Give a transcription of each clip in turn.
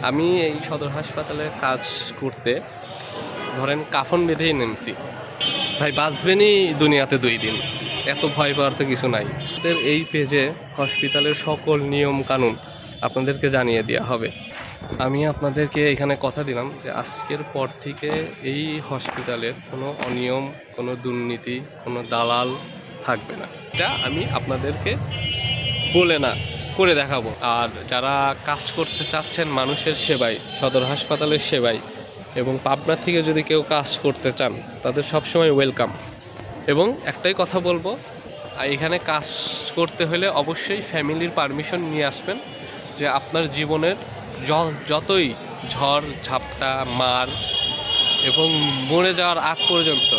আমি এই সদর হাসপাতালে কাজ করতে ধরেন কাফন বেঁধেই নেমছি। ভাই বাঁচবেনই দুনিয়াতে 2 দিন, এত ভয় পাওয়ার তো কিছু নাই। এই পেজে হসপিটালের সকল নিয়ম কানুন আপনাদেরকে জানিয়ে দেওয়া হবে। আমি আপনাদেরকে এখানে কথা দিলাম যে আজকের পর থেকে এই হসপিটালের কোনো অনিয়ম, কোনো দুর্নীতি, কোনো দালাল থাকবে না। এটা আমি আপনাদেরকে বলে না করে দেখাবো। আর যারা কাজ করতে চাচ্ছেন মানুষের সেবায়, সদর হাসপাতালের সেবায়, এবং পাবনা থেকে যদি কেউ কাজ করতে চান তাদের সবসময় ওয়েলকাম। এবং একটাই কথা বলবো, এখানে কাজ করতে হলে অবশ্যই ফ্যামিলির পারমিশন নিয়ে আসবেন। যে আপনার জীবনের যতই ঝড় ঝাপটা মার এবং মরে যাওয়ার আগ পর্যন্ত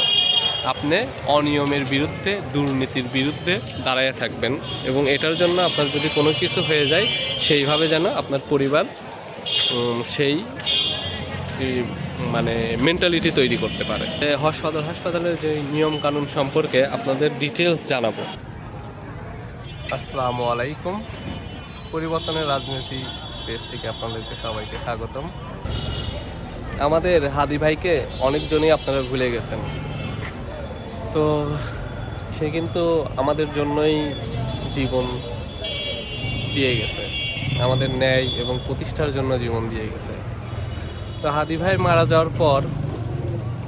আপনি অনিয়মের বিরুদ্ধে, দুর্নীতির বিরুদ্ধে দাঁড়ায় থাকবেন। এবং এটার জন্য আপনার যদি কোনো কিছু হয়ে যায় সেইভাবে যেন আপনার পরিবার সেই মানে মেন্টালিটি তৈরি করতে পারে। সদর হাসপাতালের যে নিয়ম কানুন সম্পর্কে আপনাদের ডিটেলস জানাবো। আসসালামু আলাইকুম। পরিবর্তনের রাজনীতি পেজ থেকে আপনাদেরকে সবাইকে স্বাগতম। আমাদের হাদি ভাইকে অনেকজনই আপনারা ভুলে গেছেন, তো সে কিন্তু আমাদের জন্যই জীবন দিয়ে গেছে, আমাদের ন্যায় এবং প্রতিষ্ঠার জন্য জীবন দিয়ে গেছে। তো হাদি ভাই মারা যাওয়ার পর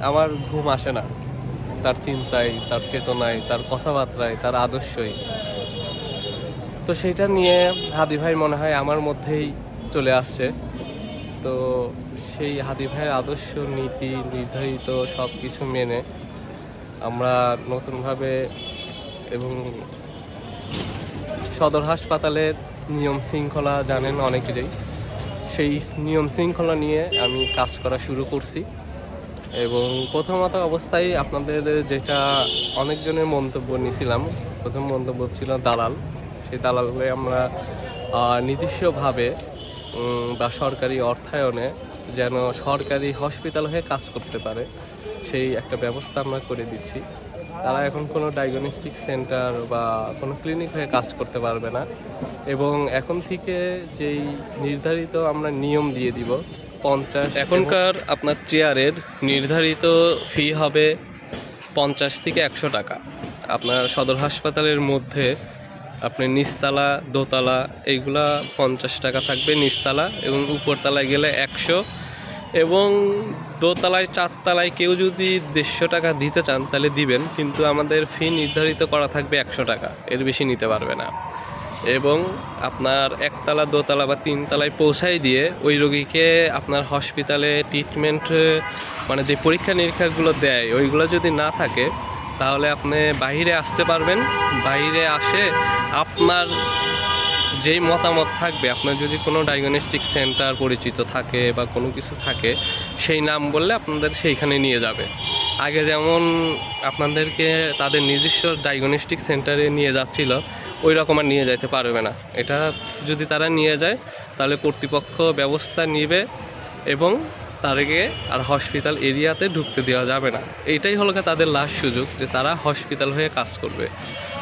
আমার ঘুম আসে না, তার চিন্তায়, তার চেতনায়, তার কথাবার্তায়, তার আদর্শই। তো সেইটা নিয়ে হাদি ভাই মনে হয় আমার মধ্যেই চলে আসছে। তো সেই হাদি ভাইয়ের আদর্শ, নীতি নির্ধারিত সব কিছু মেনে আমরা নতুনভাবে এবং সদর হাসপাতালের নিয়ম শৃঙ্খলা জানেন অনেকেরই, সেই নিয়ম শৃঙ্খলা নিয়ে আমি কাজ করা শুরু করছি। এবং প্রথমত অবস্থায় আপনাদের যেটা অনেকজনের মন্তব্য নিয়েছিলাম, প্রথম মন্তব্য ছিল দালাল। সেই দালালকে আমরা নিজস্বভাবে বা সরকারি অর্থায়নে যেন সরকারি হসপিটাল হয়ে কাজ করতে পারে সেই একটা ব্যবস্থা আমরা করে দিচ্ছি। তারা এখন কোনো ডায়াগনস্টিক সেন্টার বা কোনো ক্লিনিক হয়ে কাজ করতে পারবে না। এবং এখন থেকে যেই নির্ধারিত আমরা নিয়ম দিয়ে দিব 50, এখনকার আপনার চেয়ারের নির্ধারিত ফি হবে 50 থেকে 100 টাকা। আপনার সদর হাসপাতালের মধ্যে আপনি নিচতলা, দোতলা এইগুলা 50 টাকা থাকবে নিচতলা, এবং উপরতলায় গেলে 100, এবং দোতলায়, 4তলায় কেউ যদি 150 টাকা দিতে চান তাহলে দিবেন, কিন্তু আমাদের ফি নির্ধারিত করা থাকবে 100 টাকা, এর বেশি নিতে পারবে না। এবং আপনার 1তলা, 2তলা বা 3তলায় পৌঁছাই দিয়ে ওই রোগীকে আপনার হসপিটালে ট্রিটমেন্ট মানে যে পরীক্ষা নিরীক্ষাগুলো দেয় ওইগুলো যদি না থাকে তাহলে আপনি বাইরে আসতে পারবেন। বাইরে আসে আপনার যেই মতামত থাকবে, আপনার যদি কোনো ডায়াগনস্টিক সেন্টার পরিচিত থাকে বা কোনো কিছু থাকে, সেই নাম বললে আপনাদের সেইখানে নিয়ে যাবে। আগে যেমন আপনাদেরকে তাদের নিজস্ব ডায়াগনস্টিক সেন্টারে নিয়ে যাচ্ছিল, ওই রকম আর নিয়ে যাইতে পারবে না। এটা যদি তারা নিয়ে যায় তাহলে কর্তৃপক্ষ ব্যবস্থা নেবে এবং তাদেরকে আর হসপিটাল এরিয়াতে ঢুকতে দেওয়া যাবে না। এইটাই হলো তাদের লাস্ট সুযোগ যে তারা হসপিটাল হয়ে কাজ করবে।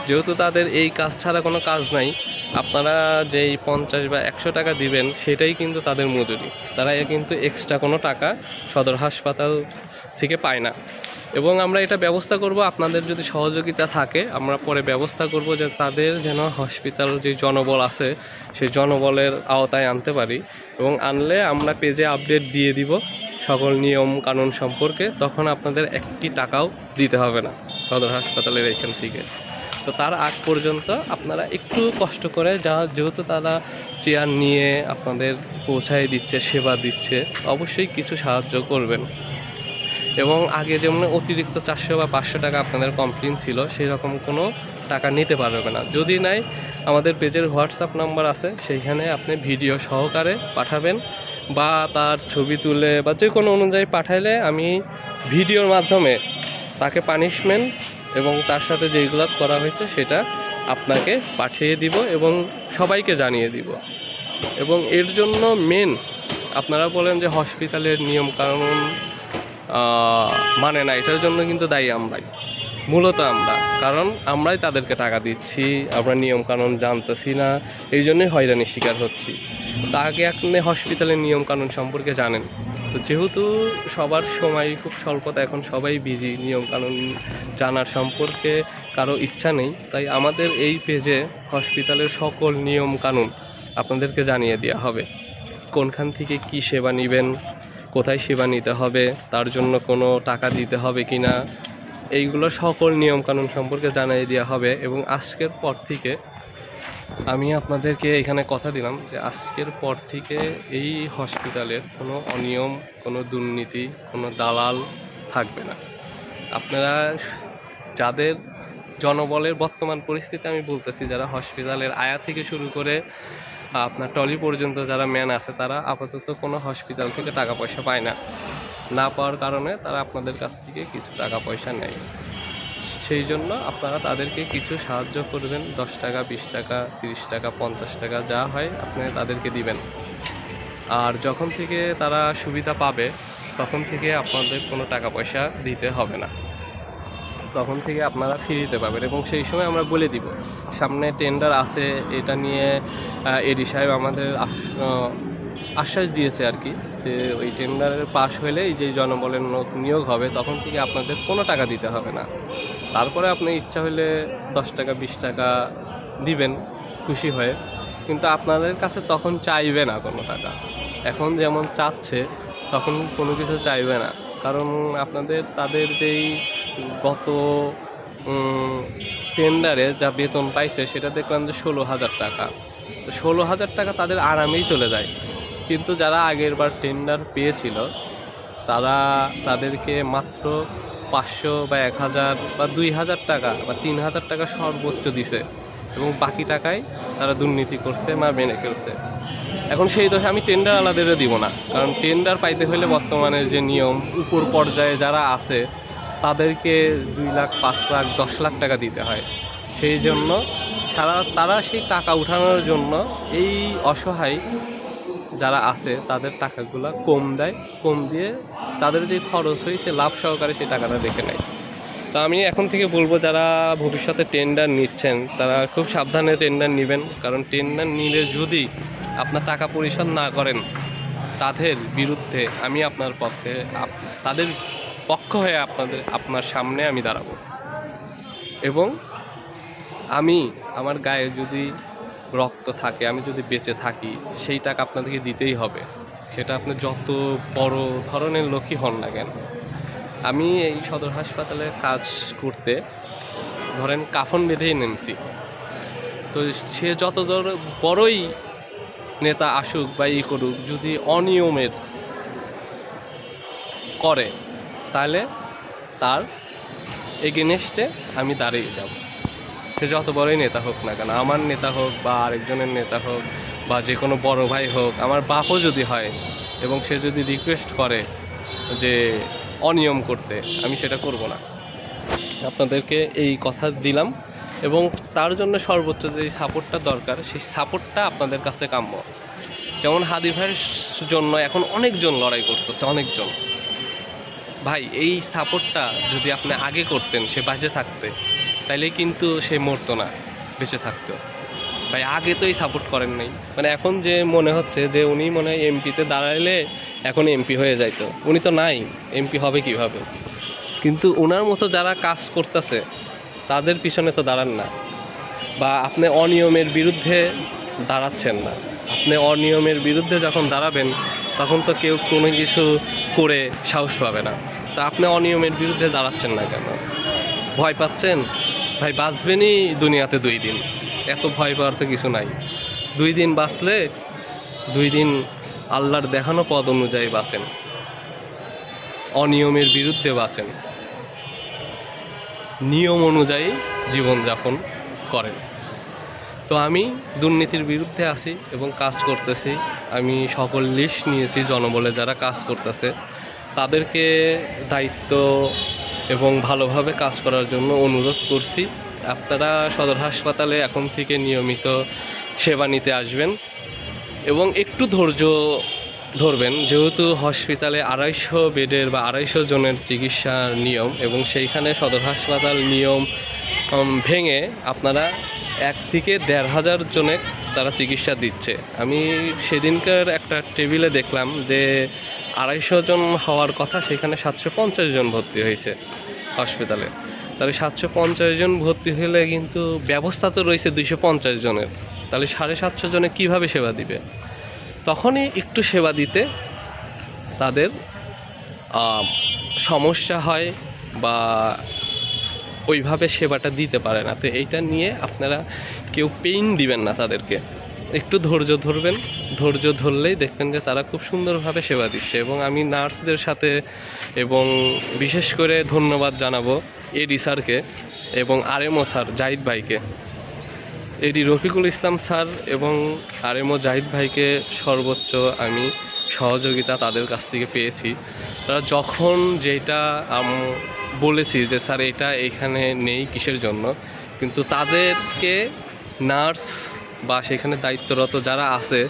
যেহেতু তাদের এই কাজ ছাড়া কোনো কাজ নাই, আপনারা যেই 50 বা 100 টাকা দিবেন সেটাই কিন্তু তাদের মজুরি। তারা কিন্তু এক্সট্রা কোনো টাকা সদর হাসপাতাল থেকে পায় না। এবং আমরা এটা ব্যবস্থা করব, আপনাদের যদি সহযোগিতা থাকে আমরা পরে ব্যবস্থা করব যে তাদের যেন হসপিটাল যে জনবল আছে সেই জনবলের আওতায় আনতে পারি। এবং আনলে আমরা পেজে আপডেট দিয়ে দিব সকল নিয়ম কানুন সম্পর্কে, তখন আপনাদের 1 টাকাও দিতে হবে না সদর হাসপাতালের এখান থেকে। তো তার আগ পর্যন্ত আপনারা একটু কষ্ট করে যেহেতু তারা চেয়ার নিয়ে আপনাদের পৌঁছায় দিচ্ছে, সেবা দিচ্ছে, অবশ্যই কিছু সাহায্য করবেন। এবং আগে যেমন অতিরিক্ত 400 বা 500 টাকা আপনাদের কমপ্লেন ছিল, সেই রকম কোনো টাকা নিতে পারবে না। যদি নাই, আমাদের পেজের হোয়াটসঅ্যাপ নাম্বার আছে, সেইখানে আপনি ভিডিও সহকারে পাঠাবেন বা তার ছবি তুলে বা যে কোনো অনুযায়ী পাঠাইলে আমি ভিডিওর মাধ্যমে তাকে পানিশমেন্ট এবং তার সাথে যেগুলো করা হয়েছে সেটা আপনাকে পাঠিয়ে দিব এবং সবাইকে জানিয়ে দিব। এবং এর জন্য মেন আপনারা বলেন যে হসপিটালের নিয়মকানুন মানে না, এটার জন্য কিন্তু দায়ী আমরাই। মূলত আমরা, কারণ আমরাই তাদেরকে টাকা দিচ্ছি, আমরা নিয়মকানুন জানতেছি না, এই জন্যই হয়রানির শিকার হচ্ছি। তা আগে আপনি হসপিটালের নিয়মকানুন সম্পর্কে জানেন। তো যেহেতু সবার সময় খুব স্বল্পতা, এখন সবাই বিজি, নিয়মকানুন জানার সম্পর্কে কারো ইচ্ছা নেই, তাই আমাদের এই পেজে হসপিটালের সকল নিয়মকানুন আপনাদেরকে জানিয়ে দেওয়া হবে। কোনখান থেকে কি সেবা নেবেন, কোথায় সেবা নিতে হবে, তার জন্য কোনো টাকা দিতে হবে কি না, এইগুলো সকল নিয়মকানুন সম্পর্কে জানিয়ে দেওয়া হবে। এবং আজকের পর থেকে আমি আপনাদেরকে এখানে কথা দিলাম যে আজকের পর থেকে এই হসপিটালের কোনো অনিয়ম, কোনো দুর্নীতি, কোনো দালাল থাকবে না। আপনারা যাদের জনবলের বর্তমান পরিস্থিতি আমি বলতেছি, যারা হসপিটালের আয়া থেকে শুরু করে আপনার টলি পর্যন্ত যারা ম্যান আছে, তারা আপাতত কোনো হসপিটাল থেকে টাকা পয়সা পায় না। না পাওয়ার কারণে তারা আপনাদের কাছ থেকে কিছু টাকা পয়সা নেয়। সেই জন্য আপনারা তাদেরকে কিছু সাহায্য করবেন, 10 টাকা, 20 টাকা, 30 টাকা, 50 টাকা, যা হয় আপনি তাদেরকে দিবেন। আর যখন থেকে তারা সুবিধা পাবে তখন থেকে আপনাদের কোনো টাকা পয়সা দিতে হবে না, তখন থেকে আপনারা ফ্রিতে পাবেন। এবং সেই সময় আমরা বলে দিব সামনে টেন্ডার আছে, এটা নিয়ে এডি সাহেব আমাদের আশ্বাস দিয়েছে আর কি, যে ওই টেন্ডারের পাশ হলে এই যে জনবলের নিয়োগ হবে তখন থেকে আপনাদের কোনো টাকা দিতে হবে না। তারপরে আপনি ইচ্ছা হলে 10 টাকা, 20 টাকা দিবেন খুশি হয়ে, কিন্তু আপনাদের কাছে তখন চাইবে না কোনো টাকা। এখন যেমন চাচ্ছে তখন কোনো কিছু চাইবে না, কারণ আপনাদের তাদের যেই গত টেন্ডারে যা বেতন পাইছে সেটা দেখলাম যে 16,000 টাকা। তো 16,000 টাকা তাদের আরামেই চলে যায়। কিন্তু যারা আগের বার টেন্ডার পেয়েছিল তাদেরকে মাত্র 500 বা 1,000 বা 2,000 টাকা বা 3,000 টাকা সর্বোচ্চ দিছে, এবং বাকি টাকায় তারা দুর্নীতি করছে বা মেনে ফেলছে। এখন সেই দোষে আমি টেন্ডার আলাদারে দিব না, কারণ টেন্ডার পাইতে হলে বর্তমানে যে নিয়ম, উপর পর্যায়ে যারা আছে তাদেরকে 2 লাখ, 5 লাখ, 10 লাখ টাকা দিতে হয়। সেই জন্য তারা সেই টাকা উঠানোর জন্য এই অসহায় যারা আছে তাদের টাকাগুলো কম দেয়, কম দিয়ে তাদের যে খরচ হয়েছে লাভ সহকারে সেই টাকাটা দেখে নেয়। তো আমি এখন থেকে বলবো, যারা ভবিষ্যতে টেন্ডার নিচ্ছেন তারা খুব সাবধানে টেন্ডার নেবেন, কারণ টেন্ডার নিলে যদি আপনার টাকা পরিশোধ না করেন তাদের বিরুদ্ধে আমি আপনার পক্ষে, তাদের পক্ষ হয়ে আপনার সামনে আমি দাঁড়াবো। এবং আমার গায়ে যদি রক্ত থাকে, আমি যদি বেঁচে থাকি, সেই টাকা আপনাদেরকে দিতেই হবে, সেটা আপনি যত বড় ধরনের লোকই হন না কেন। আমি এই সদর হাসপাতালে কাজ করতে ধরেন কাফন বেঁধেই নেমছি, তো সে যত বড়ই নেতা আসুক বা করুক, যদি অনিয়মের করে তাহলে তার এগেনস্টে আমি দাঁড়িয়ে যাব। সে যত বড়ই নেতা হোক না কেন, আমার নেতা হোক বা আরেকজনের নেতা হোক বা যে কোনো বড় ভাই হোক, আমার বাপও যদি হয় এবং সে যদি রিকোয়েস্ট করে যে অনিয়ম করতে, আমি সেটা করব না। আপনাদেরকে এই কথা দিলাম। এবং তার জন্য সর্বোচ্চ যে সাপোর্টটা দরকার, সেই সাপোর্টটা আপনাদের কাছে কাম্য। যেমন হাদি ভাইয়ের জন্য এখন অনেকজন লড়াই করতেছে, অনেকজন। ভাই, এই সাপোর্টটা যদি আপনি আগে করতেন, সে বেঁচে থাকতে, তাইলে কিন্তু সে মরতো না, বেঁচে থাকতো। ভাই, আগে তো এই সাপোর্ট করেন নাই। মানে এখন যে মনে হচ্ছে যে উনি মনে হয় এমপিতে দাঁড়াইলে এখন এমপি হয়ে যাইতো, উনি তো নাই, এমপি হবে কিভাবে? কিন্তু ওনার মতো যারা কাজ করতেছে তাদের পিছনে তো দাঁড়ান না, বা আপনি অনিয়মের বিরুদ্ধে দাঁড়াচ্ছেন না। আপনি অনিয়মের বিরুদ্ধে যখন দাঁড়াবেন তখন তো কেউ কোনো কিছু করে সাহস পাবে না। তা আপনি অনিয়মের বিরুদ্ধে দাঁড়াচ্ছেন না কেন? ভয় পাচ্ছেন? ভাই, বাঁচবেনই দুনিয়াতে 2 দিন, এত ভয় পাওয়ার তো কিছু নাই। 2 দিন বাঁচলে 2 দিন আল্লাহর দেখানো পথ অনুযায়ী বাঁচেন, অনিয়মের বিরুদ্ধে বাঁচেন, নিয়ম অনুযায়ী জীবনযাপন করেন। তো আমি দুর্নীতির বিরুদ্ধে আছি এবং কাজ করতেছি। আমি সকল লিস্ট নিয়েছি, জনবলে যারা কাজ করতেছে তাদেরকে দায়িত্ব এবং ভালোভাবে কাজ করার জন্য অনুরোধ করছি। আপনারা সদর হাসপাতালে এখন থেকে নিয়মিত সেবা নিতে আসবেন এবং একটু ধৈর্য ধরবেন, যেহেতু হসপিটালে 250 বেডের বা 250 জনের চিকিৎসার নিয়ম, এবং সেইখানে সদর হাসপাতাল নিয়ম ভেঙে আপনারা 1 থেকে 1,500 জনে তারা চিকিৎসা দিচ্ছে। আমি সেদিনকার একটা টেবিলে দেখলাম যে 250 জন হওয়ার কথা, সেখানে 750 জন ভর্তি হয়েছে হসপিটালে। তাহলে 750 জন ভর্তি হলে কিন্তু ব্যবস্থা তো রয়েছে 250 জনের, তাহলে 750 জনে কীভাবে সেবা দিবে? তখনই একটু সেবা দিতে তাদের সমস্যা হয় বা ওইভাবে সেবাটা দিতে পারে না। তো এইটা নিয়ে আপনারা কেউ পেইন দিবেন না তাদেরকে, একটু ধৈর্য ধরবেন। ধৈর্য ধরলেই দেখবেন যে তারা খুব সুন্দরভাবে সেবা দিচ্ছে। এবং আমি নার্সদের সাথে, এবং বিশেষ করে ধন্যবাদ জানাবো এডি স্যারকে এবং আরএমও স্যার জাহিদ ভাইকে, এডি রফিকুল ইসলাম স্যার এবং আরএমও জাহিদ ভাইকে সর্বোচ্চ আমি সহযোগিতা তাদের কাছ থেকে পেয়েছি। তারা যখন যেটা বলেছি যে স্যার এটা এইখানে নেই কিসের জন্য, কিন্তু তাদেরকে নার্স বা সেখানে দায়িত্বরত যারা আছে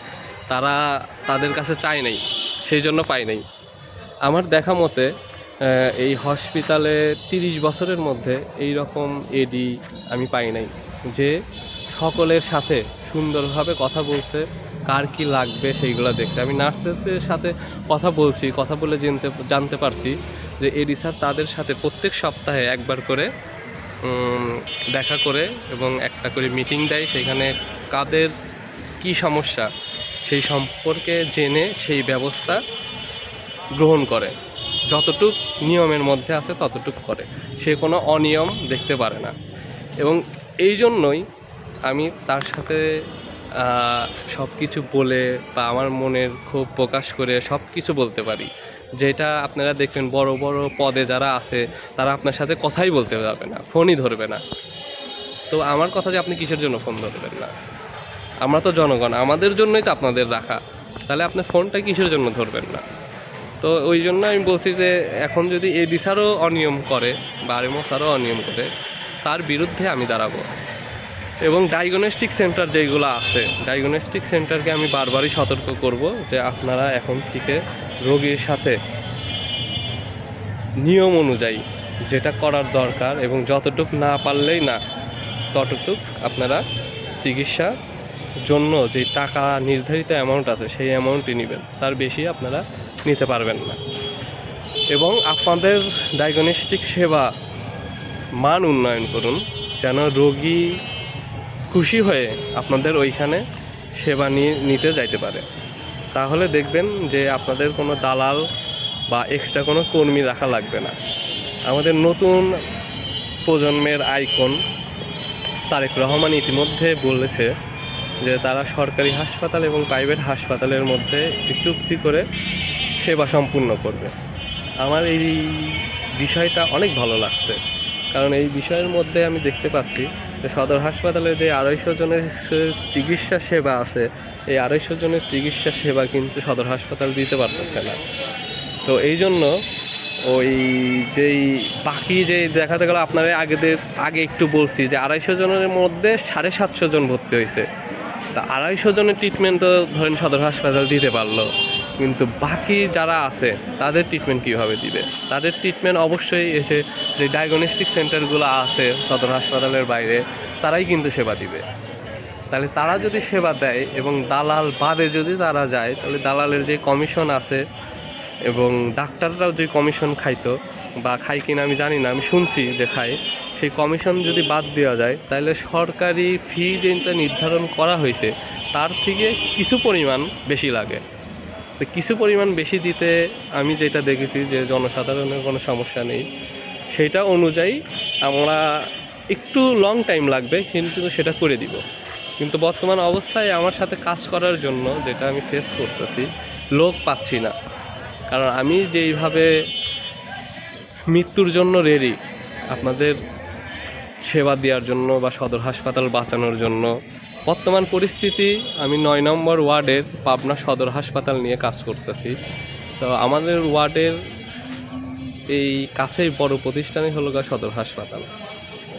তারা তাদের কাছে চায় নাই, সেই জন্য পায় নাই। আমার দেখা মতে এই হসপিটালে 30 বছরের মধ্যে এই রকম এডি আমি পাই নাই, যে সকলের সাথে সুন্দরভাবে কথা বলছে, কার কি লাগবে সেইগুলো দেখছে। আমি নার্সদের সাথে কথা বলছি, কথা বলে জানতে পারছি যে এডি স্যার তাদের সাথে প্রত্যেক সপ্তাহে একবার করে দেখা করে এবং একটা করে মিটিং দেয়, সেখানে কাদের কি সমস্যা সেই সম্পর্কে জেনে সেই ব্যবস্থা গ্রহণ করে, যতটুক নিয়মের মধ্যে আছে ততটুক করে, সে কোনো অনিয়ম দেখতে পারে না। এবং এই জন্যই আমি তার সাথে সব কিছু বলে বা আমার মনের ক্ষোভ প্রকাশ করে সব কিছু বলতে পারি, যেটা আপনারা দেখবেন বড় বড় পদে যারা আছে তারা আপনার সাথে কথাই বলতে যাবে না, ফোনই ধরবে না। তো আমার কথা যে আপনি কিসের জন্য ফোন ধরবেন না? আমরা তো জনগণ, আমাদের জন্যই তো আপনাদের রাখা, তাহলে আপনি ফোনটা কিসের জন্য ধরবেন না? তো ওই জন্য আমি বলছি যে এখন যদি এডি স্যারও অনিয়ম করে বা আরএমও স্যারও অনিয়ম করে, তার বিরুদ্ধে আমি দাঁড়াবো। এবং ডায়াগনস্টিক সেন্টার যেগুলো আছে, ডায়াগনস্টিক সেন্টারকে আমি বারবারই সতর্ক করব যে আপনারা এখন থেকে রোগীর সাথে নিয়ম অনুযায়ী যেটা করার দরকার, এবং যতটুক না পারলেই না ততটুক আপনারা চিকিৎসার জন্য যে টাকা নির্ধারিত অ্যামাউন্ট আছে সেই অ্যামাউন্টই নেবেন, তার বেশি আপনারা নিতে পারবেন না। এবং আপনাদের ডায়াগনস্টিক সেবা মান উন্নয়ন করুন, যেন রোগী খুশি হয়ে আপনাদের ওইখানে সেবা নিতে যাইতে পারে। তাহলে দেখবেন যে আপনাদের কোনো দালাল বা এক্সট্রা কোনো কর্মী রাখা লাগবে না। আমাদের নতুন প্রজন্মের আইকন তারেক রহমান ইতিমধ্যে বলেছে যে তারা সরকারি হাসপাতাল এবং প্রাইভেট হাসপাতালের মধ্যে চুক্তি করে সেবা সম্পূর্ণ করবে। আমার এই বিষয়টা অনেক ভালো লাগছে, কারণ এই বিষয়ের মধ্যে আমি দেখতে পাচ্ছি যে সদর হাসপাতালে যে 250 জনের চিকিৎসা সেবা আছে, এই 250 জনের চিকিৎসা সেবা কিন্তু সদর হাসপাতাল দিতে পারতেছে না। তো এই জন্য ওই যেই বাকি যে দেখাতে গেল আপনারা আগে একটু বলছি যে 250 জনের মধ্যে 750 জন ভর্তি হয়েছে, তা 250 জনের ট্রিটমেন্ট তো ধরেন সদর হাসপাতাল দিতে পারলো, কিন্তু বাকি যারা আছে তাদের ট্রিটমেন্ট কীভাবে দিবে? তাদের ট্রিটমেন্ট অবশ্যই এসে যে ডায়াগনস্টিক সেন্টারগুলো আছে সদর হাসপাতালের বাইরে তারাই কিন্তু সেবা দিবে। তাহলে তারা যদি সেবা দেয় এবং দালাল বাদে যদি তারা যায়, তাহলে দালালের যে কমিশন আছে এবং ডাক্তাররাও যে কমিশন খাইতো বা খাই কিনা আমি জানি না, আমি শুনছি যে খায়, সেই কমিশন যদি বাদ দেওয়া যায় তাহলে সরকারি ফি যেটা নির্ধারণ করা হয়েছে তার থেকে কিছু পরিমাণ বেশি লাগে। তো কিছু পরিমাণ বেশি দিতে আমি যেটা দেখেছি যে জনসাধারণের কোনো সমস্যা নেই, সেটা অনুযায়ী আমরা একটু লং টাইম লাগবে কিন্তু সেটা করে দিব। কিন্তু বর্তমান অবস্থায় আমার সাথে কাজ করার জন্য যেটা আমি ফেস করতেছি, লোক পাচ্ছি না। কারণ আমি যেইভাবে মৃত্যুর জন্য রেডি আপনাদের সেবা দেওয়ার জন্য বা সদর হাসপাতাল বাঁচানোর জন্য, বর্তমান পরিস্থিতি আমি 9 নম্বর ওয়ার্ডের পাবনা সদর হাসপাতাল নিয়ে কাজ করতেছি। তো আমাদের ওয়ার্ডের এই কাছেই বড় প্রতিষ্ঠানই হলো সদর হাসপাতাল।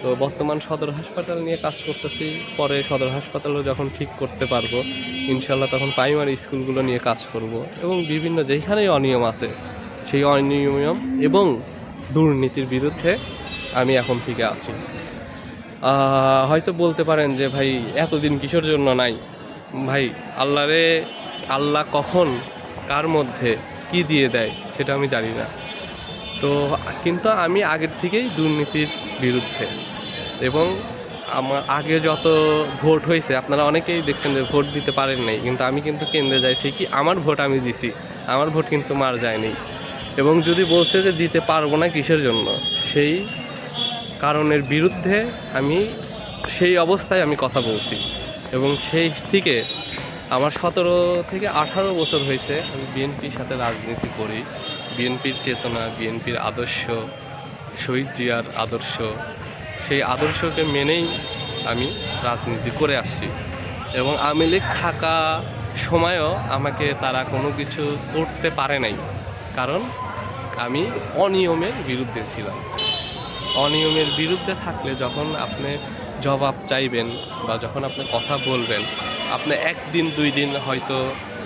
তো বর্তমান সদর হাসপাতাল নিয়ে কাজ করতেছি, পরে সদর হাসপাতালও যখন ঠিক করতে পারবো ইনশাল্লাহ তখন প্রাইমারি স্কুলগুলো নিয়ে কাজ করব এবং বিভিন্ন যেখানেই অনিয়ম আছে সেই অনিয়ম এবং দুর্নীতির বিরুদ্ধে আমি এখন থেকে আছি। হয়তো বলতে পারেন যে ভাই এতদিন কিসের জন্য নাই, ভাই আল্লাহ কখন কার মধ্যে কি দিয়ে দেয় সেটা আমি জানি না। তো কিন্তু আমি আগের থেকেই দুর্নীতির বিরুদ্ধে, এবং আমার আগে যত ভোট হয়েছে আপনারা অনেকেই দেখছেন যে ভোট দিতে পারেন নাই, কিন্তু আমি কিন্তু কেন্দ্রে যাই ঠিকই, আমার ভোট আমি দিছি, আমার ভোট কিন্তু মার যায়নি। এবং যদি বলছে যে দিতে পারবো না কিসের জন্য, সেই কারণের বিরুদ্ধে আমি সেই অবস্থায় আমি কথা বলছি। এবং সেই থেকে আমার 17 থেকে 18 বছর হয়েছে আমি বিএনপির সাথে রাজনীতি করি। বিএনপির চেতনা, বিএনপির আদর্শ, শহীদ জিয়ার আদর্শ, সেই আদর্শকে মেনেই আমি রাজনীতি করে আসছি। এবং আওয়ামী লীগ থাকা সময়ও আমাকে তারা কোনো কিছু করতে পারে নাই, কারণ আমি অনিয়মের বিরুদ্ধে ছিলাম। অনিয়মের বিরুদ্ধে থাকলে যখন আপনি জবাব চাইবেন বা যখন আপনি কথা বলবেন, আপনি 1 দিন 2 দিন হয়তো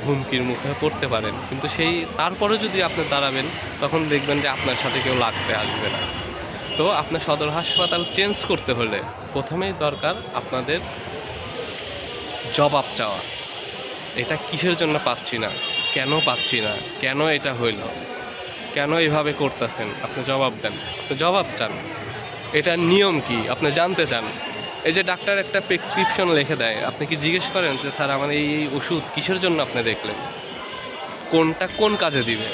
হুমকির মুখে পড়তে পারেন, কিন্তু তারপরে যদি আপনি দাঁড়াবেন তখন দেখবেন যে আপনার সাথে কেউ লাগতে আসবে না। তো আপনার সদর হাসপাতাল চেঞ্জ করতে হলে প্রথমেই দরকার আপনাদের জবাব চাওয়া। এটা কিসের জন্য পাচ্ছি না, কেন পাচ্ছি না, কেন এটা হইল, কেন এভাবে করতেছেন, আপনি জবাব দেন, আপনি জবাব চান। এটার নিয়ম কি আপনি জানতে চান। এই যে ডাক্তার একটা প্রেসক্রিপশন লিখে দেয়, আপনি কি জিজ্ঞেস করেন যে স্যার আমার এই ওষুধ কিসের জন্য আপনি দেখলেন, কোনটা কোন কাজে দিবে,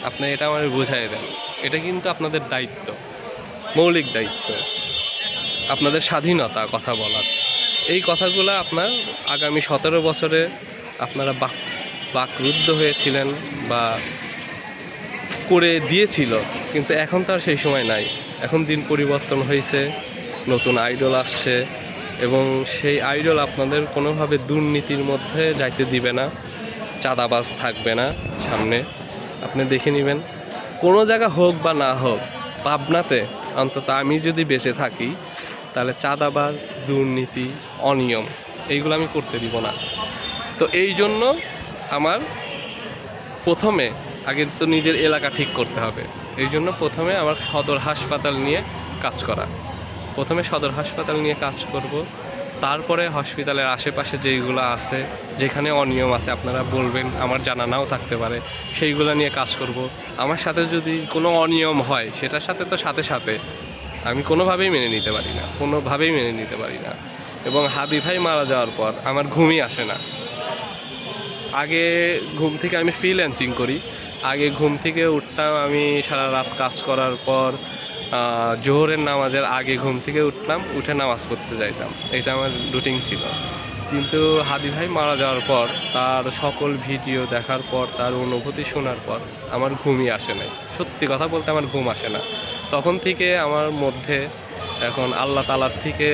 আপনি এটা আমার বুঝাই দেন। এটা কিন্তু আপনাদের দায়িত্ব, মৌলিক দায়িত্ব, আপনাদের স্বাধীনতা কথা বলার। এই কথাগুলো আপনার আগামী 17 বছরে আপনারা বাকরুদ্ধ হয়েছিলেন বা করে দিয়েছিল, কিন্তু এখন তো আর সেই সময় নাই। এখন দিন পরিবর্তন হয়েছে, নতুন আইডল আসছে, এবং সেই আইডল আপনাদের কোনোভাবে দুর্নীতির মধ্যে যাইতে দিবে না, চাঁদাবাজ থাকবে না সামনে। আপনি দেখে নেবেন, কোনো জায়গা হোক বা না হোক, পাবনাতে অন্তত আমি যদি বেঁচে থাকি তাহলে চাঁদাবাজ, দুর্নীতি, অনিয়ম এইগুলো আমি করতে দিব না। তো এই জন্য আমার প্রথমে আগে তো নিজের এলাকা ঠিক করতে হবে। এই জন্য প্রথমে আমার সদর হাসপাতাল নিয়ে কাজ করা, প্রথমে সদর হাসপাতাল নিয়ে কাজ করব, তারপরে হসপিটালের আশেপাশে যেইগুলো আছে যেখানে অনিয়ম আছে আপনারা বলবেন, আমার জানা নাও থাকতে পারে, সেইগুলো নিয়ে কাজ করব। আমার সাথে যদি কোনো অনিয়ম হয় সেটার সাথে তো সাথে সাথে আমি কোনোভাবেই মেনে নিতে পারি না, কোনোভাবেই মেনে নিতে পারি না। এবং হাদি ভাই মারা যাওয়ার পর আমার ঘুমই আসে না। আগে ঘুম থেকে আমি ফ্রিল্যান্সিং করি, আগে ঘুম থেকে উঠতাম আমি সারা রাত কাজ করার পর জোহরের নামাজের আগে ঘুম থেকে উঠলাম, উঠে নামাজ পড়তে যাইতাম, এটা আমার রুটিন ছিল। কিন্তু হাদি ভাই মারা যাওয়ার পর তার সকল ভিডিও দেখার পর, তার অনুভূতি শোনার পর আমার ঘুমই আসে নাই। সত্যি কথা বলতে আমার ঘুম আসে না। তখন থেকে আমার মধ্যে এখন আল্লাহ তাআলার থেকে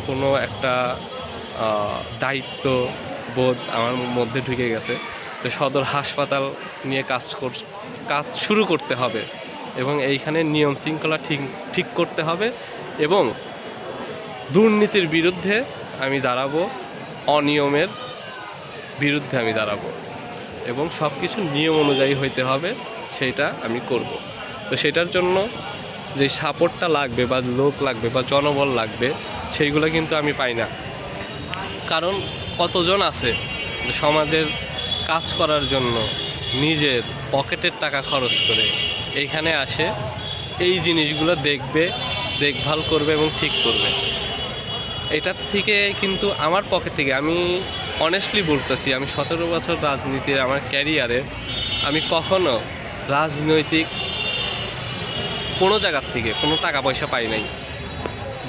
কোনো একটা দায়িত্ব বোধ আমার মধ্যে ঢুকে গেছে। তো সদর হাসপাতাল নিয়ে কাজ শুরু করতে হবে, এবং এইখানে নিয়ম শৃঙ্খলা ঠিক করতে হবে, এবং দুর্নীতির বিরুদ্ধে আমি দাঁড়াবো, অনিয়মের বিরুদ্ধে আমি দাঁড়াবো, এবং সব কিছু নিয়ম অনুযায়ী হইতে হবে, সেইটা আমি করব। তো সেটার জন্য যে সাপোর্টটা লাগবে বা লোক লাগবে বা জনবল লাগবে সেইগুলো কিন্তু আমি পাই না। কারণ কতজন আছে সমাজের কাজ করার জন্য নিজের পকেটের টাকা খরচ করে এইখানে আসে, এই জিনিসগুলো দেখবে, দেখভাল করবে এবং ঠিক করবে। এটার থেকে কিন্তু আমার পকেট থেকে, আমি অনেস্টলি বলতেছি, আমি 17 বছর রাজনীতির আমার ক্যারিয়ারে আমি কখনো রাজনৈতিক কোনো জায়গার থেকে কোনো টাকা পয়সা পাই নাই।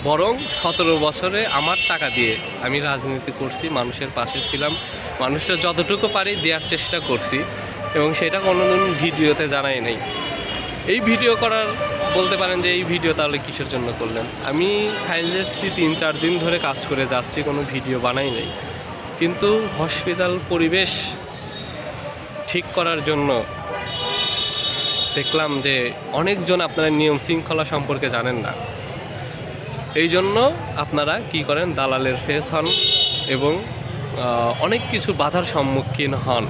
বরং 17 বছরে আমার টাকা দিয়ে আমি রাজনীতি করছি, মানুষের পাশে ছিলাম, মানুষটা যতটুকু পারি দেওয়ার চেষ্টা করছি, এবং সেটা কোনোদিন ভিডিওতে জানাই নাই। এই ভিডিও করার বলতে পারেন যে এই ভিডিও তাহলে কিসের জন্য করলেন। আমি সাইলেন্টলি 3-4 দিন ধরে কাজ করে যাচ্ছি, কোনো ভিডিও বানাই নাই, কিন্তু হসপিটাল পরিবেশ ঠিক করার জন্য দেখলাম যে অনেকজন আপনারা নিয়ম শৃঙ্খলা সম্পর্কে জানেন না। এই জন্য আপনারা কি করেন, দালালের ফেস হন এবং অনেক কিছু বাধার সম্মুখীন হন।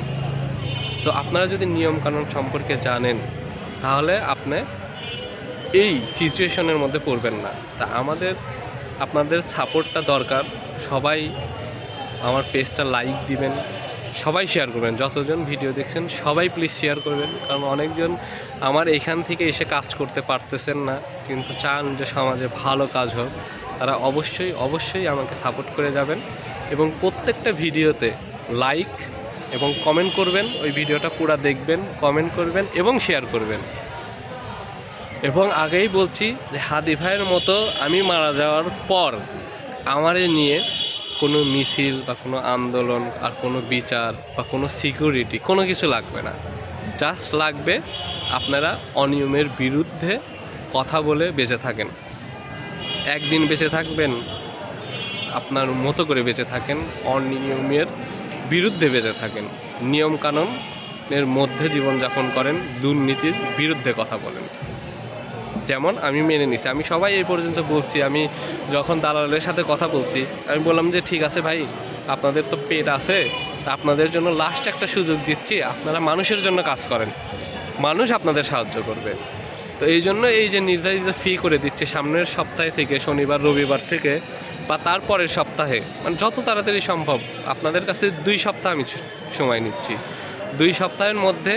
তো আপনারা যদি নিয়মকানুন সম্পর্কে জানেন তাহলে আপনি এই সিচুয়েশনের মধ্যে পড়বেন না। তা আপনাদের সাপোর্টটা দরকার। সবাই আমার পেজটা লাইক দিবেন, সবাই শেয়ার করবেন, যতজন ভিডিও দেখছেন সবাই প্লিজ শেয়ার করবেন। কারণ অনেকজন আমার এখান থেকে এসে কাজ করতে পারতেছেন না, কিন্তু চান যে সমাজে ভালো কাজ হোক। তারা অবশ্যই আমাকে সাপোর্ট করে যাবেন এবং প্রত্যেকটা ভিডিওতে লাইক এবং কমেন্ট করবেন। ওই ভিডিওটা পুরো দেখবেন, কমেন্ট করবেন এবং শেয়ার করবেন। এবং আগেই বলছি যে হাদি ভাইয়ের মতো আমি মারা যাওয়ার পর আমারে নিয়ে কোনো মিছিল বা কোনো আন্দোলন আর কোনো বিচার বা কোনো সিকিউরিটি কোনো কিছু লাগবে না। জাস্ট লাগবে আপনারা অনিয়মের বিরুদ্ধে কথা বলে বেঁচে থাকেন। একদিন বেঁচে থাকবেন, আপনার মতো করে বেঁচে থাকেন, অনিয়মের বিরুদ্ধে বেঁচে থাকেন, নিয়মকানুনের মধ্যে জীবনযাপন করেন, দুর্নীতির বিরুদ্ধে কথা বলেন। যেমন আমি মেনে নিছি, আমি সবাই এই পর্যন্ত বলছি, আমি যখন দালালের সাথে কথা বলছি আমি বললাম যে ঠিক আছে ভাই, আপনাদের তো পেট আছে, আপনাদের জন্য লাস্ট একটা সুযোগ দিচ্ছি, আপনারা মানুষের জন্য কাজ করেন, মানুষ আপনাদের সাহায্য করবে। তো এই জন্য এই যে নির্ধারিত ফি করে দিচ্ছে সামনের সপ্তাহে থেকে, শনিবার রবিবার থেকে বা তারপরের সপ্তাহে, মানে যত তাড়াতাড়ি সম্ভব আপনাদের কাছে 2 সপ্তাহ আমি সময় নিচ্ছি। 2 সপ্তাহের মধ্যে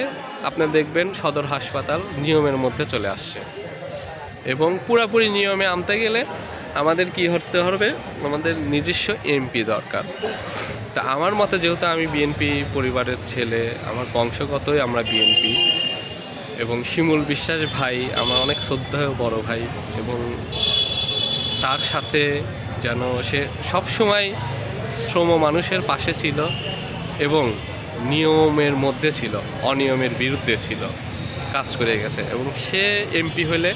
আপনি দেখবেন সদর হাসপাতাল নিয়মের মধ্যে চলে আসছে। এবং পুরোপুরি নিয়মে আনতে গেলে আমাদের কি করতে হবে, আমাদের নিজস্ব এমপি দরকার। তা আমার মতে, যেহেতু আমি বিএনপি পরিবারের ছেলে, আমার বংশগতই আমরা বিএনপি, এবং শিমুল বিশ্বাস ভাই আমার অনেক শ্রদ্ধেয় বড় ভাই, এবং তার সাথে যেন সে সবসময় শ্রম মানুষের পাশে ছিল এবং নিয়মের মধ্যে ছিল, অনিয়মের বিরুদ্ধে ছিল, কাজ করে গেছে। এবং সে এমপি হলে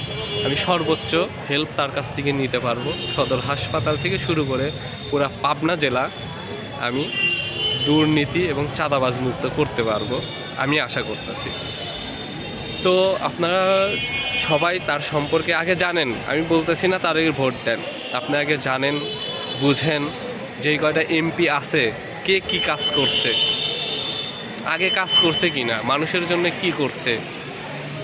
আমি সর্বোচ্চ হেল্প তার কাছ থেকে নিতে পারবো। সদর হাসপাতাল থেকে শুরু করে পুরা পাবনা জেলা আমি দুর্নীতি এবং চাঁদাবাজ মুক্ত করতে পারবো, আমি আশা করতেছি। তো আপনারা সবাই তার সম্পর্কে আগে জানেন, আমি বলতেছি না তার ভোট দেন, আপনি আগে জানেন, বুঝেন যেই কয়টা এমপি আছে কে কি কাজ করছে, আগে কাজ করছে কি না, মানুষের জন্য কি করছে,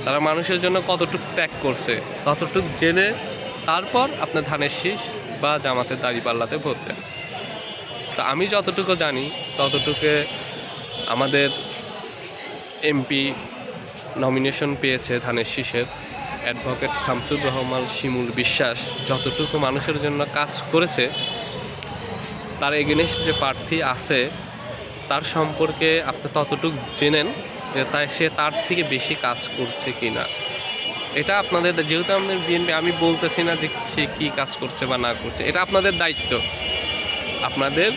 তারা মানুষের জন্য কতটুকু ত্যাগ করছে, ততটুকু জেনে তারপর আপনার ধানের শীষ বা জামাতের দাঁড়িপাল্লাতে ভোট দেন। তা আমি যতটুকু জানি ততটুকু আমাদের এমপি নমিনেশন পেয়েছে ধানের শীষের অ্যাডভোকেট শামসুর রহমান শিমুল বিশ্বাস, যতটুকু মানুষের জন্য কাজ করেছে, তার এগেইনস্ট যে প্রার্থী আছে তার সম্পর্কে আপনি ততটুকু জেনেন যে সে তার থেকে বেশি কাজ করছে কি না। এটা আপনাদের, যেহেতু আমাদের বিএনপি, আমি বলতেছি না যে সে কী কাজ করছে বা না করছে, এটা আপনাদের দায়িত্ব, আপনাদের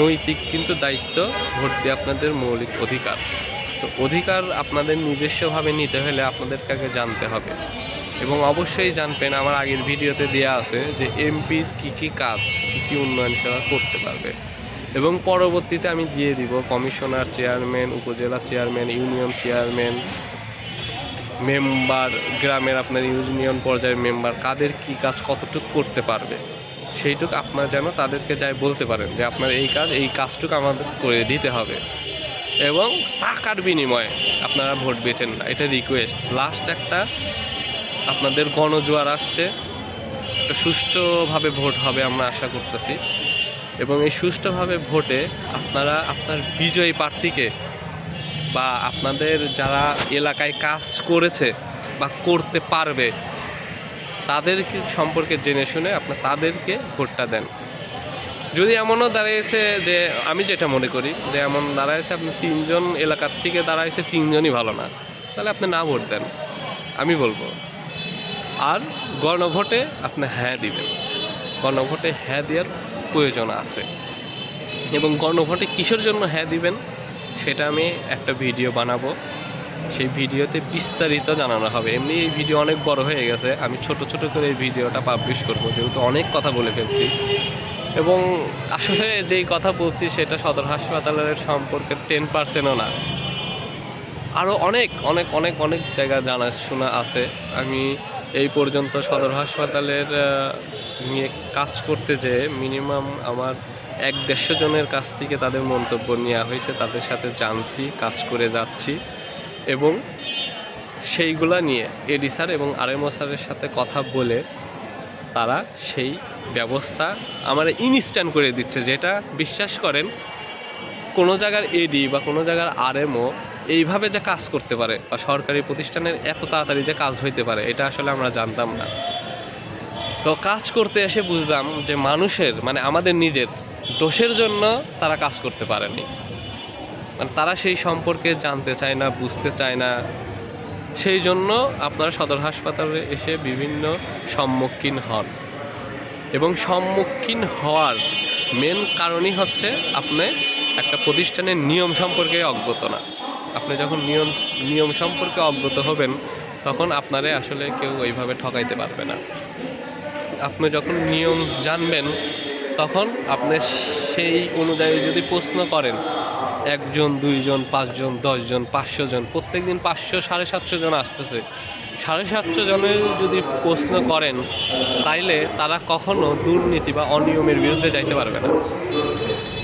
নৈতিক কিন্তু দায়িত্ব, ভোট দিয়ে আপনাদের মৌলিক অধিকার। তো অধিকার আপনাদের নিজস্বভাবে নিতে হলে আপনাদেরকে আগে জানতে হবে। এবং অবশ্যই জানবেন, আমার আগের ভিডিওতে দেওয়া আছে যে এমপির কী কাজ, কী উন্নয়ন সেবা করতে পারবে। এবং পরবর্তীতে আমি দিয়ে দিব কমিশনার, চেয়ারম্যান, উপজেলা চেয়ারম্যান, ইউনিয়ন চেয়ারম্যান, মেম্বার, গ্রামের আপনার ইউনিয়ন পর্যায়ের মেম্বার, কাদের কী কাজ কতটুকু করতে পারবে সেইটুকু আপনারা যেন তাদেরকে যাই বলতে পারেন যে আপনার এই কাজটুকু আমাদের করে দিতে হবে। এবং টাকার বিনিময়ে আপনারা ভোট বেচেন না, এটা রিকোয়েস্ট। লাস্ট একটা আপনাদের গণজোয়ার আসছে, একটা সুষ্ঠুভাবে ভোট হবে আমরা আশা করতেছি। এবং এই সুষ্ঠুভাবে ভোটে আপনারা আপনার বিজয়ী প্রার্থীকে বা আপনাদের যারা এলাকায় কাজ করেছে বা করতে পারবে তাদেরকে সম্পর্কে জেনে শুনে আপনার তাদেরকে ভোটটা দেন। যদি এমনও দাঁড়িয়েছে যে, আমি যেটা মনে করি যে এমন দাঁড়াইছে আপনি 3 জন এলাকার থেকে দাঁড়াইছে, 3 জনই ভালো না, তাহলে আপনি না ভোট দেন, আমি বলবো। আর গণভোটে আপনি হ্যাঁ দিবেন, গণভোটে হ্যাঁ দেওয়ার প্রয়োজন আছে। এবং গণভোটে কিসের জন্য হ্যাঁ দিবেন সেটা আমি একটা ভিডিও বানাবো, সেই ভিডিওতে বিস্তারিত জানানো হবে। এমনি এই ভিডিও অনেক বড় হয়ে গেছে, আমি ছোট ছোট করে এই ভিডিওটা পাবলিশ করবো, যেহেতু অনেক কথা বলে ফেলছি। এবং আসলে যেই কথা বলছি সেটা সদর হাসপাতালের সম্পর্কে 10%ও না, আরও অনেক অনেক অনেক অনেক জায়গা জানাশোনা আছে। আমি এই পর্যন্ত সদর হাসপাতালের নিয়ে কাজ করতে যেয়ে মিনিমাম আমার 1-150 জনের কাছ থেকে তাদের মন্তব্য নেওয়া হয়েছে, তাদের সাথে জানছি, কাজ করে যাচ্ছি এবং সেইগুলা নিয়ে এডি স্যার এবং আরএমও স্যারের সাথে কথা বলে তারা সেই ব্যবস্থা আমার ইনস্ট্যান্ট করে দিচ্ছে। যেটা বিশ্বাস করেন কোনো জায়গার এডি বা কোনো জায়গার আরএমও এইভাবে যে কাজ করতে পারে বা সরকারি প্রতিষ্ঠানের এত তাড়াতাড়ি যে কাজ হইতে পারে এটা আসলে আমরা জানতাম না। তো কাজ করতে এসে বুঝলাম যে মানুষের মানে আমাদের নিজের দোষের জন্য তারা কাজ করতে পারেনি, মানে তারা সেই সম্পর্কে জানতে চায় না, বুঝতে চায় না। সেই জন্য আপনারা সদর হাসপাতালে এসে বিভিন্ন সম্মুখীন হন এবং সম্মুখীন হওয়ার মেন কারণই হচ্ছে আপনি একটা প্রতিষ্ঠানের নিয়ম সম্পর্কে অজ্ঞত না। আপনি যখন নিয়ম সম্পর্কে অজ্ঞত হবেন তখন আপনারে আসলে কেউ ওইভাবে ঠকাইতে পারবে না। আপনি যখন নিয়ম জানবেন তখন আপনি সেই অনুযায়ী যদি প্রশ্ন করেন, 1 জন 2 জন 5 জন 10 জন 500 জন, প্রত্যেক দিন 500 750 জন আসতেছে, 750 জনের যদি প্রশ্ন করেন তাইলে তারা কখনো দুর্নীতি বা অনিয়মের বিরুদ্ধে যাইতে পারবে না।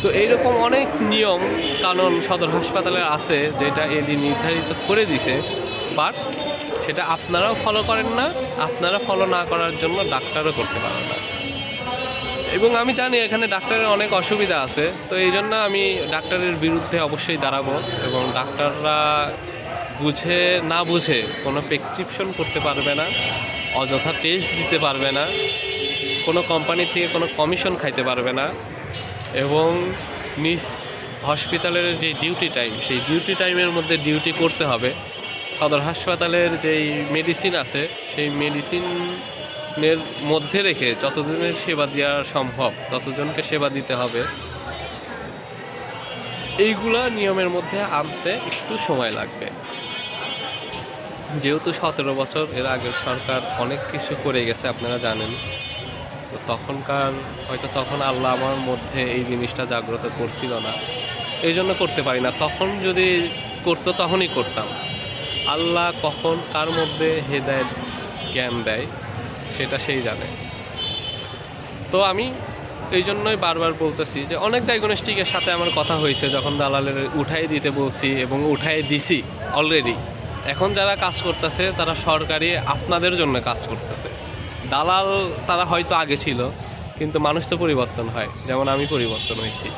তো এইরকম অনেক নিয়ম কানুন সদর হাসপাতালে আছে যেটা এডি নির্ধারিত করে দিছে, বাট সেটা আপনারাও ফলো করেন না, আপনারা ফলো না করার জন্য ডাক্তারও করতে পারে না। এবং আমি জানি এখানে ডাক্তারের অনেক অসুবিধা আছে, তো এই জন্য আমি ডাক্তারের বিরুদ্ধে অবশ্যই দাঁড়াবো এবং ডাক্তাররা বুঝে না বুঝে কোনো প্রেসক্রিপশন করতে পারবে না, অযথা টেস্ট দিতে পারবে না, কোনো কোম্পানি থেকে কোনো কমিশন খাইতে পারবে না এবং নিজ হসপিটালের যে ডিউটি টাইম সেই ডিউটি টাইমের মধ্যে ডিউটি করতে হবে। সদর হাসপাতালের যেই মেডিসিন আছে সেই মেডিসিনের মধ্যে রেখে যতজনের সেবা দেওয়া সম্ভব ততজনকে সেবা দিতে হবে। এইগুলা নিয়মের মধ্যে আনতে একটু সময় লাগবে। যেহেতু 17 বছর এর আগের সরকার অনেক কিছু করে গেছে আপনারা জানেন, তো তখন আল্লাহ আমার মধ্যে এই জিনিসটা জাগ্রত করছিল না, এই জন্য করতে পারি না। তখন যদি করতো তখনই করতাম। আল্লাহ কখন কার মধ্যে হেদায়েত জ্ঞান দেয় সেটা সেই জানে। তো আমি এই জন্যই বারবার বলতেছি যে অনেক ডায়াগনস্টিকের সাথে আমার কথা হয়েছে, যখন দালালের উঠাই দিতে বলছি এবং উঠাই দিছি অলরেডি। এখন যারা কাজ করতেছে তারা সরকারি আপনাদের জন্য কাজ করতেছে। দালাল তারা হয়তো আগে ছিল, কিন্তু মানুষ তো পরিবর্তন হয়, যেমন আমি পরিবর্তন হয়েছি,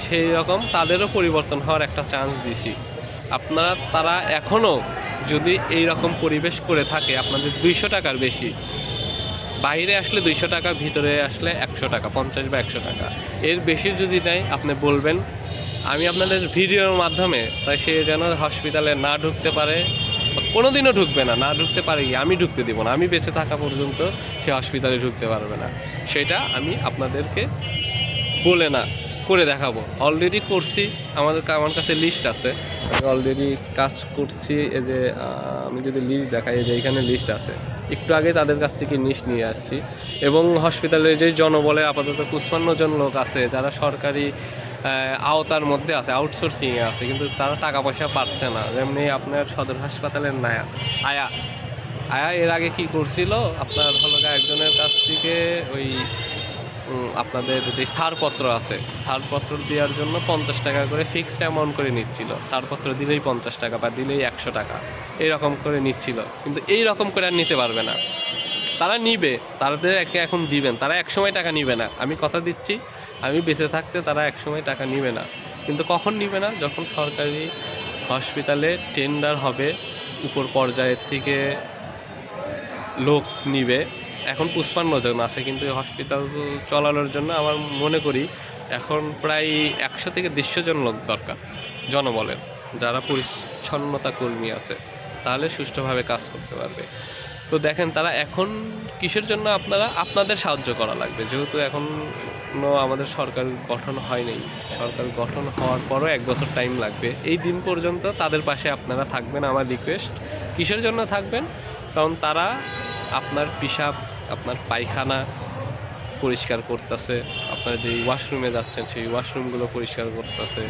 সেই রকম তাদেরও পরিবর্তন হওয়ার একটা চান্স দিছি। তারা এখনও যদি এই রকম পরিবেশ করে থাকে, আপনাদের 200 টাকার বেশি, বাইরে আসলে 200 টাকা, ভিতরে আসলে 100 টাকা, 50 বা 100 টাকা, এর বেশি যদি নেয় আপনি বলবেন, আমি আপনাদের ভিডিওর মাধ্যমে তাই সে যেন হসপিটালে না ঢুকতে পারে, কোনোদিনও ঢুকবে না, না ঢুকতে পারে কি আমি ঢুকতে দিব না, আমি বেঁচে থাকা পর্যন্ত সে হসপিটালে ঢুকতে পারবে না। সেটা আমি আপনাদেরকে বলে না করে দেখাবো। অলরেডি করছি, আমার কাছে লিস্ট আছে, আমি অলরেডি কাজ করছি। এই যে আমি যদি লিস্ট দেখাই, যে এইখানে লিস্ট আছে, একটু আগে তাদের কাছ থেকে লিস্ট নিয়ে আসছি। এবং হসপিটালের যে জনবলে আপাতত 55 জন লোক আছে যারা সরকারি আওতার মধ্যে আছে, আউটসোর্সিংয়ে আছে, কিন্তু তারা টাকা পয়সা পাচ্ছে না। যেমনি আপনার সদর হাসপাতালের আয়া এর আগে কি করছিল, আপনার একজনের কাছ থেকে ওই আপনাদের যে ছাড়পত্র আছে, ছাড়পত্র দেওয়ার জন্য 50 টাকা করে ফিক্সড অ্যামাউন্ট করে নিচ্ছিল। ছাড়পত্র দিলেই 50 টাকা বা দিলেই 100 টাকা এইরকম করে নিচ্ছিল, কিন্তু এই রকম করে আর নিতে পারবে না। তারা নিবে, তাদের এখন দিবেন, তারা একসময় টাকা নিবে না, আমি কথা দিচ্ছি। আমি বেঁচে থাকতে তারা একসময় টাকা নিবে না, কিন্তু কখন নিবে না, যখন সরকারি হসপিটালে টেন্ডার হবে, উপর পর্যায়ের থেকে লোক নিবে। এখন 55 জন আছে, কিন্তু হসপিটাল চালানোর জন্য আমার মনে করি এখন প্রায় 100 থেকে 150 জন লোক দরকার, জনবলের, যারা পরিচ্ছন্নতা কর্মী আছে, তাহলে সুষ্ঠুভাবে কাজ করতে পারবে। তো দেখেন তারা এখন কিসের জন্য আপনাদের সাহায্য করা লাগবে, যেহেতু এখনও আমাদের সরকার গঠন হয়নি। সরকার গঠন হওয়ার পরও 1 বছর টাইম লাগবে। এই দিন পর্যন্ত তাদের পাশে আপনারা থাকবেন, আমার রিকোয়েস্ট। কিসের জন্য থাকবেন? কারণ তারা আপনার পিশাব, আপনার পায়খানা পরিষ্কার করতেছে, আপনার যে ওয়াশরুমে যাচ্ছেন সেই ওয়াশরুমগুলো পরিষ্কার করতেছে,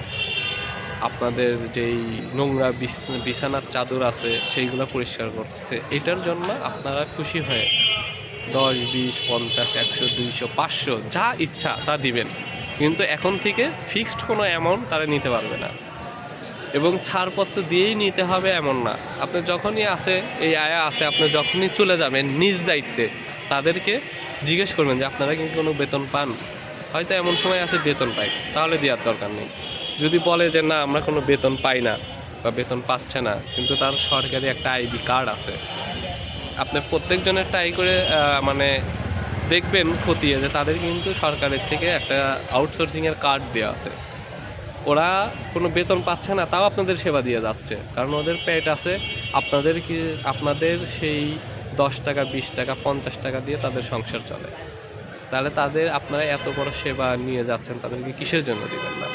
আপনাদের যেই নোংরা বিছানার চাদর আছে সেইগুলো পরিষ্কার করতেছে। এটার জন্য আপনারা খুশি হয়ে 10, 20, 50, 100, 200, 500 যা ইচ্ছা তা দিবেন, কিন্তু এখন থেকে ফিক্সড কোনো অ্যামাউন্ট তারা নিতে পারবে না এবং ছাড়পত্র দিয়েই নিতে হবে এমন না। আপনি যখনই আসে এই আয়া আছে, আপনি যখনই চলে যাবেন নিজ দায়িত্বে তাদেরকে জিজ্ঞেস করবেন যে আপনারা কি কোনো বেতন পান। হয়তো এমন সময় আছে বেতন পাই, তাহলে দেওয়ার দরকার নেই। যদি বলে যে না আমরা কোনো বেতন পাই না বা বেতন পাচ্ছে না, কিন্তু তার সরকারি একটা আইডি কার্ড আছে, আপনি প্রত্যেকজনের ট্রাই করে মানে দেখবেন খতিয়ে যে তাদের কিন্তু সরকারের থেকে একটা আউটসোর্সিংয়ের কার্ড দেওয়া আছে। ওরা কোনো বেতন পাচ্ছে না, তাও আপনাদের সেবা দিয়ে যাচ্ছে, কারণ ওদের পেট আছে। আপনাদের সেই 10 টাকা, 20 টাকা, 50 টাকা দিয়ে তাদের সংসার চলে। তাহলে আপনারা এত বড় সেবা নিয়ে যাচ্ছেন, তাদেরকে কিসের জন্য দিবেন না?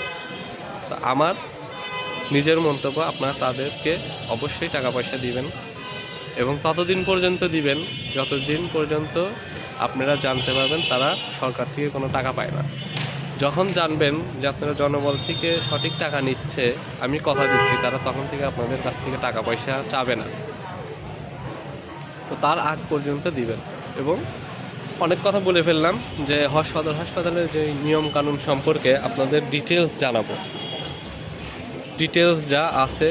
তো আমার নিজের মন্তব্য, আপনারা তাদেরকে অবশ্যই টাকা পয়সা দিবেন এবং ততদিন পর্যন্ত দিবেন যতদিন পর্যন্ত আপনারা জানতে পারবেন তারা সরকার থেকে কোনো টাকা পায় না। যখন জানবেন যে আপনারা জনবল থেকে সঠিক টাকা নিচ্ছে, আমি কথা দিচ্ছি তারা তখন থেকে আপনাদের কাছ থেকে টাকা পয়সা চাবে না। তো তার আগ পর্যন্ত দিবেন। এবং অনেক কথা বলে ফেললাম যে সদর হাসপাতালের যে নিয়ম কানুন সম্পর্কে আপনাদের ডিটেলস জানাবো। ডিটেলস যা আছে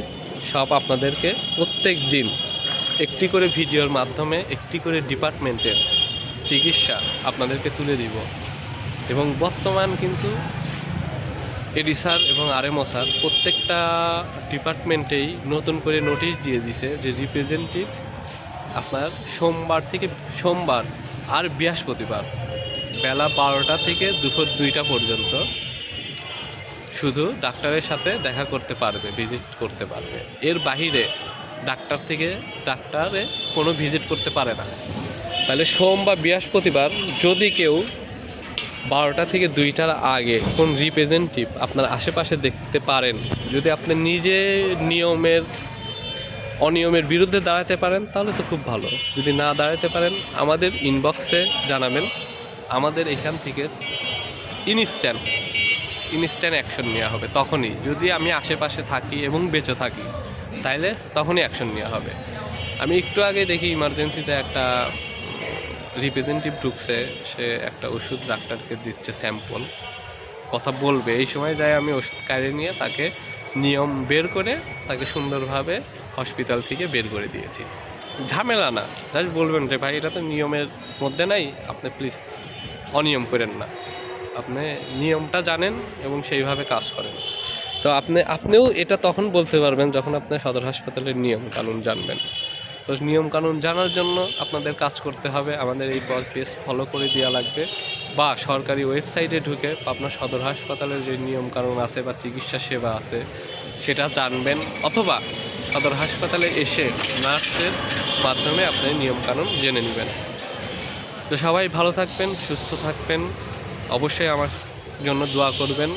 সব আপনাদেরকে প্রত্যেক দিন একটি করে ভিডিওর মাধ্যমে একটি করে ডিপার্টমেন্টের চিকিৎসা আপনাদেরকে তুলে দিব। এবং বর্তমান কিন্তু এডি স্যার এবং আরএমও স্যার প্রত্যেকটা ডিপার্টমেন্টেই নতুন করে নোটিশ দিয়ে দিছে যে রিপ্রেজেন্টেটিভ আপনার সোমবার আর বৃহস্পতিবার বেলা 12টা থেকে দুপুর 2টা পর্যন্ত শুধু ডাক্তারের সাথে দেখা করতে পারবে, ভিজিট করতে পারবে। এর বাহিরে ডাক্তারে কোনো ভিজিট করতে পারে না। তাহলে সোম বা বৃহস্পতিবার যদি কেউ 12টা থেকে 2টার আগে কোন রিপ্রেজেন্টেটিভ আপনার আশেপাশে দেখতে পারেন, যদি আপনি নিজে অনিয়মের বিরুদ্ধে দাঁড়াতে পারেন তাহলে তো খুব ভালো। যদি না দাঁড়াতে পারেন আমাদের ইনবক্সে জানাবেন, আমাদের এখান থেকে ইনস্ট্যান্ট অ্যাকশন নেওয়া হবে তখনই। যদি আমি আশেপাশে থাকি এবং বেঁচে থাকি তাইলে তখনই অ্যাকশন নেওয়া হবে। আমি একটু আগে দেখি ইমার্জেন্সিতে একটা রিপ্রেজেন্টেটিভ ঢুকছে, সে একটা ওষুধ ডাক্তারকে দিচ্ছে স্যাম্পল, কথা বলবে। এই সময় যাই আমি ওষুধ কাড়ে নিয়ে তাকে নিয়ম বের করে তাকে সুন্দরভাবে হসপিটাল থেকে বের করে দিয়েছি। ঝামেলা না, জাস্ট বলবেন যে ভাই এটা তো নিয়মের মধ্যে নাই, আপনি প্লিজ অনিয়ম করেন না, আপনি নিয়মটা জানেন এবং সেইভাবে কাজ করেন। তো আপনিও এটা তখন বলতে পারবেন যখন আপনি সদর হাসপাতালের নিয়ম কানুন জানবেন। তো নিয়ম কানুন জানার জন্য আপনাদের কাজ করতে হবে, আমাদের এই পেজ ফলো করে দেওয়া লাগবে বা সরকারি ওয়েবসাইটে ঢুকে আপনার সদর হাসপাতালের যে নিয়ম কানুন আছে বা চিকিৎসা সেবা আছে সেটা জানবেন, অথবা সদর হাসপাতালে এসে নার্সের মাধ্যমে আপনি নিয়ম কানুন জেনে নেবেন। তো সবাই ভালো থাকবেন, সুস্থ থাকবেন, অবশ্যই আমার জন্য দোয়া করবেন।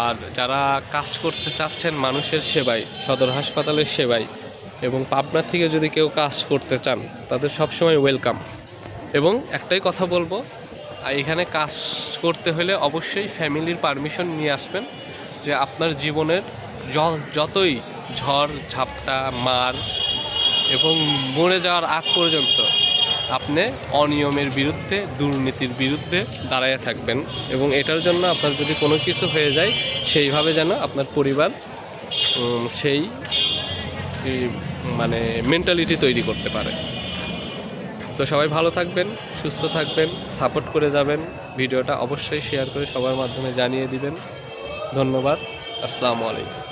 আর যারা কাজ করতে চাচ্ছেন মানুষের সেবায়, সদর হাসপাতালের সেবায় এবং পাবনা থেকে যদি কেউ কাজ করতে চান তাদের সবসময় ওয়েলকাম। এবং একটাই কথা বলবো, এখানে কাজ করতে হলে অবশ্যই ফ্যামিলির পারমিশন নিয়ে আসবেন, যে আপনার জীবনের যতই ঝড় ঝাপটা মার এবং মরে যাওয়ার আগ পর্যন্ত আপনি অনিয়মের বিরুদ্ধে, দুর্নীতির বিরুদ্ধে দাঁড়ায় থাকবেন। এবং এটার জন্য আপনার যদি কোনো কিছু হয়ে যায় সেইভাবে যেন আপনার পরিবার সেই মানে মেন্টালিটি তৈরি করতে পারে। তো সবাই ভালো থাকবেন, সুস্থ থাকবেন, সাপোর্ট করে যাবেন। ভিডিওটা অবশ্যই শেয়ার করে সবার মাধ্যমে জানিয়ে দিবেন। ধন্যবাদ। আসসালামু আলাইকুম।